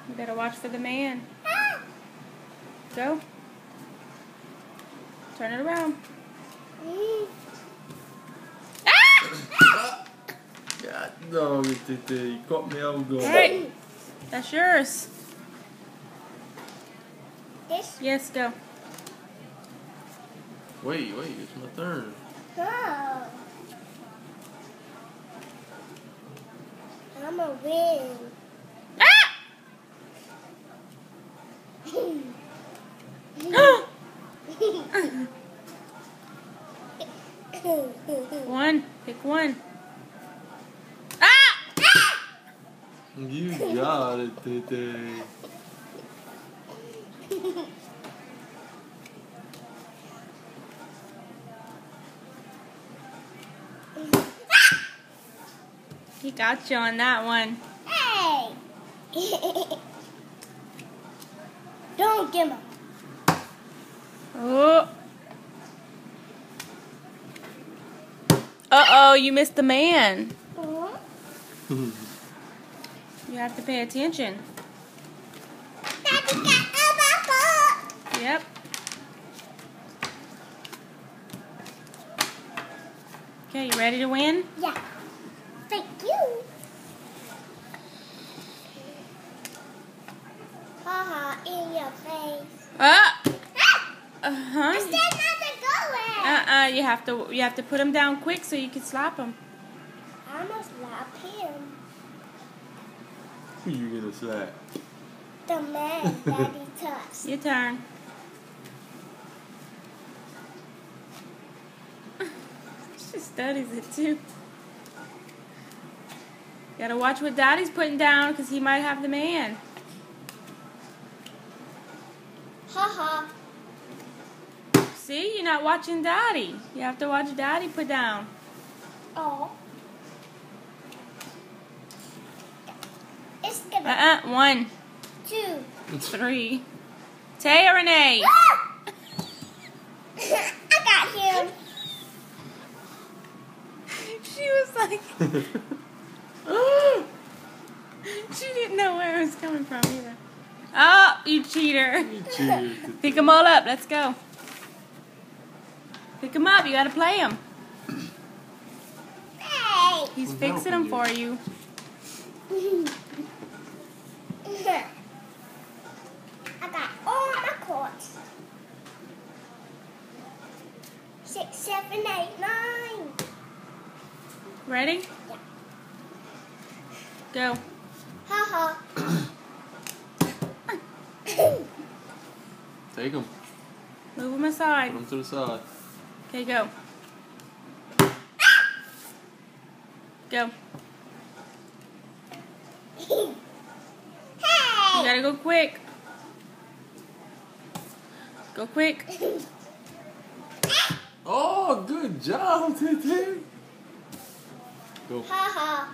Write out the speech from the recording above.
You better watch for the man. Go. Turn it around. God dog it, Tete. You caught me out going. Alright. That's yours. This? Yes, go. Wait, it's my turn. Oh. I'm a win. One. Pick one. You got it, Tete. He got you on that one. Hey! Don't give him. Oh. Uh-oh, you missed the man. You have to pay attention. Daddy got a bubble. Yep. Okay, you ready to win? Yeah. Thank you. Haha, in your face. Uh-huh. I said not to go in. You have to put him down quick so you can slap him. I'm gonna slap him. Who you gonna slap? The man Daddy touched. Your turn. She studies it too. Gotta watch what Daddy's putting down because he might have the man. Haha. See, you're not watching Daddy. You have to watch Daddy put down. Oh. It's gonna 1, 2. 3. Tay or Renee? I got him. She was like, she didn't know where it was coming from either. Oh, you cheater. You cheated. Pick them all up. Let's go. Pick them up. You got to play them. Hey. He's I'm fixing them helping for you. I got all my cards. 6, 7, 8, 9. Ready? Yeah. Go. Haha. Take him. Move them aside. Put him to the side. Okay, go. Go. You Hey. gotta go quick. Go quick. Oh, good job, Tete. Go. Haha.